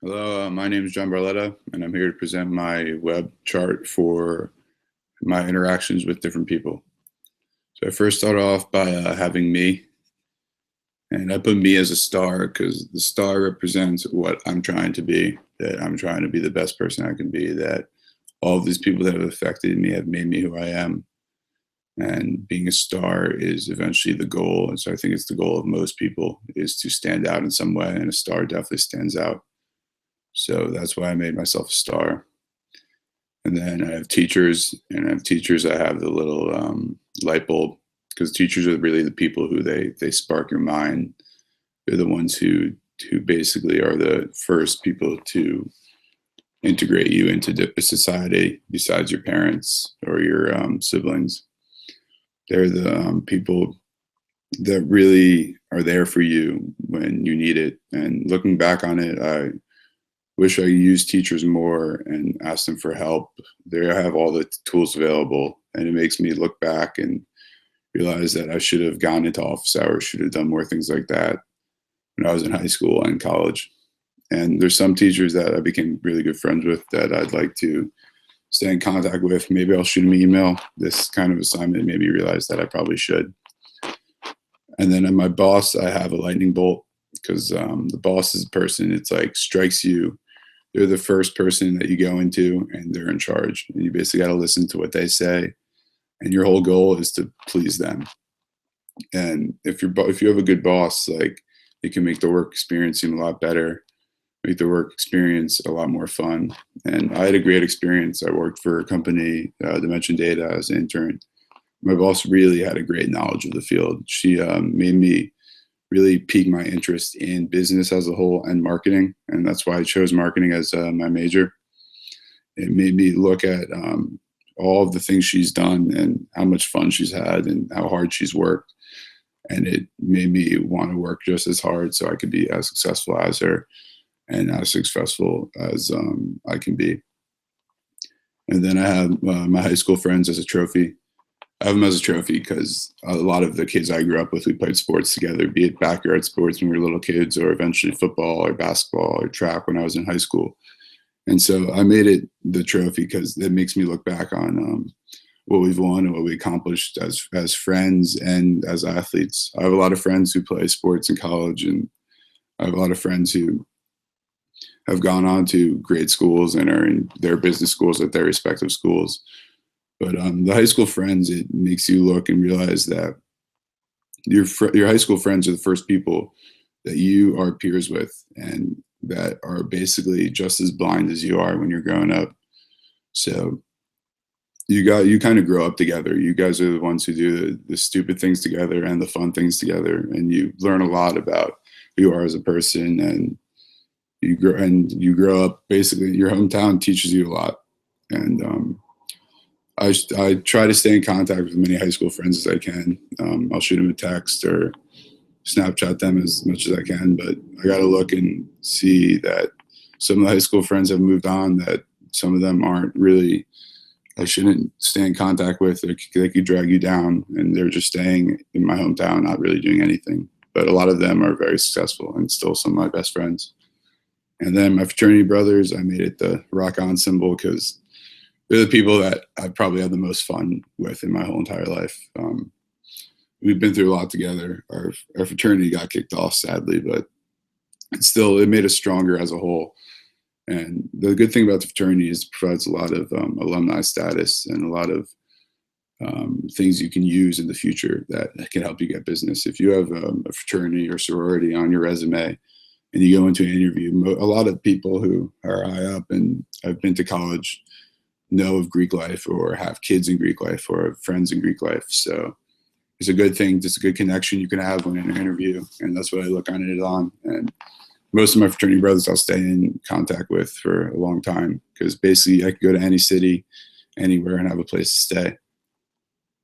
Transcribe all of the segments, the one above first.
Hello, my name is John Barletta, and I'm here to present my web chart for my interactions with different people. So I first start off by having me, and I put me as a star because the star represents what I'm trying to be, that I'm trying to be the best person I can be, that all of these people that have affected me have made me who I am. And being a star is eventually the goal. And so I think it's the goal of most people is to stand out in some way, and a star definitely stands out. So that's why I made myself a star. And then I have teachers, and I have teachers. I have the little light bulb because teachers are really the people who they spark your mind. They're the ones who basically are the first people to integrate you into society besides your parents or your siblings. They're the people that really are there for you when you need it. And looking back on it, I wish I used teachers more and asked them for help. They have all the tools available, and it makes me look back and realize that I should have gone into office hours, should have done more things like that when I was in high school and college. And there's some teachers that I became really good friends with that I'd like to stay in contact with. Maybe I'll shoot them an email. This kind of assignment made me realize that I probably should. And then in my boss, I have a lightning bolt because the boss is a person, it's like strikes you. They're the first person that you go into and they're in charge. And you basically got to listen to what they say. And your whole goal is to please them. And if you have a good boss, like it can make the work experience seem a lot better, make the work experience a lot more fun. And I had a great experience. I worked for a company, Dimension Data, as an intern. My boss really had a great knowledge of the field. She made me really piqued my interest in business as a whole and marketing. And that's why I chose marketing as my major. It made me look at all of the things she's done and how much fun she's had and how hard she's worked. And it made me want to work just as hard so I could be as successful as her and as successful as I can be. And then I have my high school friends as a trophy. I have them as a trophy because a lot of the kids I grew up with, we played sports together, be it backyard sports when we were little kids, or eventually football or basketball or track when I was in high school. And so I made it the trophy because it makes me look back on what we've won and what we accomplished as friends and as athletes. I have a lot of friends who play sports in college, and I have a lot of friends who have gone on to great schools and are in their business schools at their respective schools. But the high school friends, it makes you look and realize that your high school friends are the first people that you are peers with and that are basically just as blind as you are when you're growing up. So you kind of grow up together. You guys are the ones who do the stupid things together and the fun things together, and you learn a lot about who you are as a person. And you grow up basically. Your hometown teaches you a lot, and I try to stay in contact with as many high school friends as I can. I'll shoot them a text or Snapchat them as much as I can, but I got to look and see that some of the high school friends have moved on, that some of them aren't really, I shouldn't stay in contact with. They could drag you down, and they're just staying in my hometown, not really doing anything. But a lot of them are very successful and still some of my best friends. And then my fraternity brothers, I made it the rock on symbol because they're the people that I probably had the most fun with in my whole entire life. We've been through a lot together. Our fraternity got kicked off, sadly, but it made us stronger as a whole. And the good thing about the fraternity is it provides a lot of alumni status and a lot of things you can use in the future that can help you get business. If you have a fraternity or sorority on your resume and you go into an interview, a lot of people who are high up and have been to college know of Greek life or have kids in Greek life or have friends in Greek life. So it's a good thing. It's a good connection you can have when in an interview. And that's what I look on it on. And most of my fraternity brothers I'll stay in contact with for a long time because basically I could go to any city, anywhere, and have a place to stay.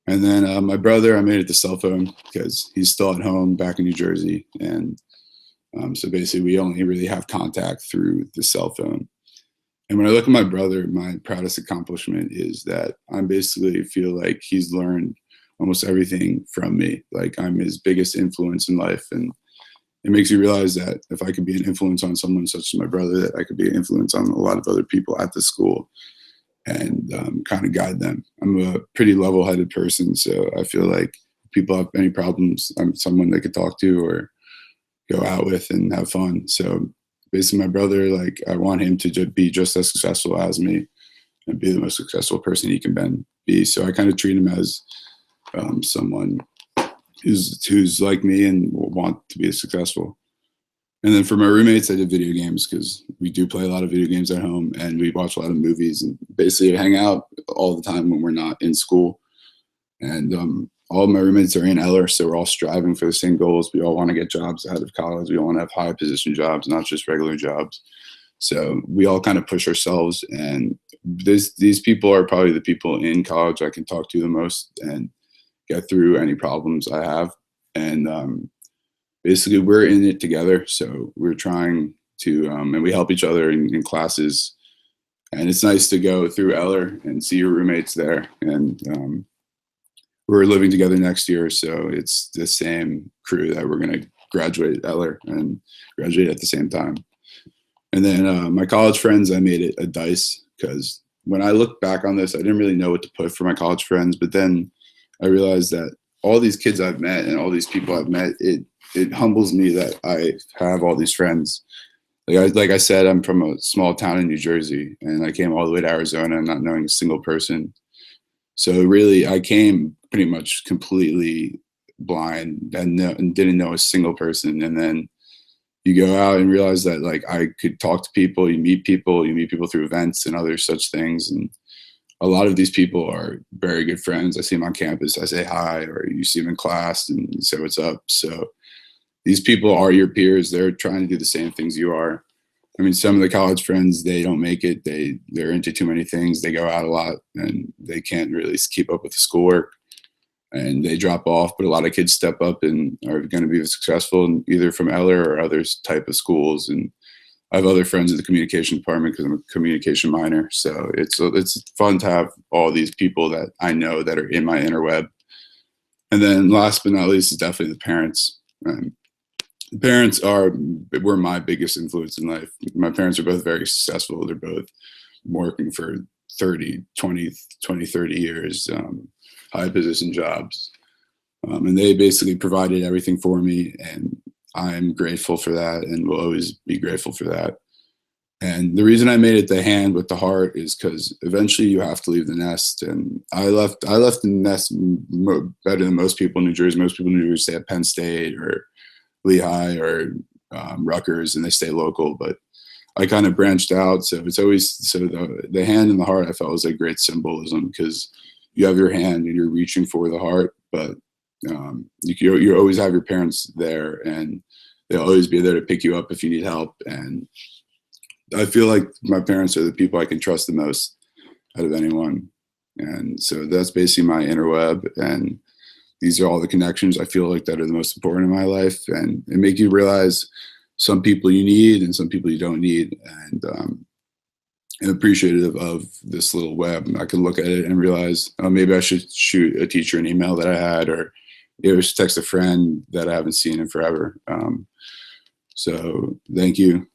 And then my brother, I made it the cell phone because he's still at home back in New Jersey. And so basically we only really have contact through the cell phone. And when I look at my brother, my proudest accomplishment is that I basically feel like he's learned almost everything from me. Like I'm his biggest influence in life. And it makes you realize that if I could be an influence on someone such as my brother, that I could be an influence on a lot of other people at the school and kind of guide them. I'm a pretty level-headed person, so I feel like if people have any problems, I'm someone they could talk to or go out with and have fun. So basically, my brother, like, I want him to be just as successful as me and be the most successful person he can be. So I kind of treat him as someone who's like me and will want to be successful. And then for my roommates, I did video games because we do play a lot of video games at home, and we watch a lot of movies and basically hang out all the time when we're not in school. And all of my roommates are in Eller, so we're all striving for the same goals. We all want to get jobs out of college. We all want to have high position jobs, not just regular jobs. So we all kind of push ourselves, and these people are probably the people in college I can talk to the most and get through any problems I have. And basically, we're in it together. So we're trying to, and we help each other in classes. And it's nice to go through Eller and see your roommates there. And we're living together next year, so it's the same crew that we're going to graduate Eller and graduate at the same time. And then my college friends, I made it a dice because when I look back on this, I didn't really know what to put for my college friends. But then I realized that all these kids I've met and all these people I've met, it humbles me that I have all these friends. Like I said, I'm from a small town in New Jersey, and I came all the way to Arizona not knowing a single person. So really, I came pretty much completely blind and didn't know a single person. And then you go out and realize that, like, I could talk to people, you meet people through events and other such things. And a lot of these people are very good friends. I see them on campus, I say hi, or you see them in class and you say what's up. So these people are your peers. They're trying to do the same things you are. I mean, some of the college friends, they don't make it. They're into too many things. They go out a lot and they can't really keep up with the schoolwork and they drop off. But a lot of kids step up and are going to be successful either from Eller or other type of schools. And I have other friends in the communication department because I'm a communication minor. So it's fun to have all these people that I know that are in my interweb. And then last but not least is definitely the parents. Parents were my biggest influence in life. My parents are both very successful. They're both working for 30 years, high position jobs. And they basically provided everything for me. And I'm grateful for that and will always be grateful for that. And the reason I made it the hand with the heart is because eventually you have to leave the nest. And I left the nest better than most people in New Jersey. Most people in New Jersey stay at Penn State or Lehigh or Rutgers, and they stay local. But I kind of branched out, so it's always the hand and the heart I felt was a great symbolism because you have your hand and you're reaching for the heart, but you always have your parents there, and they'll always be there to pick you up if you need help. And I feel like my parents are the people I can trust the most out of anyone, and so that's basically my interweb. And these are all the connections I feel like that are the most important in my life, and it make you realize some people you need and some people you don't need. And I'm appreciative of this little web. I can look at it and realize, oh, maybe I should shoot a teacher an email that I had, or text a friend that I haven't seen in forever. So thank you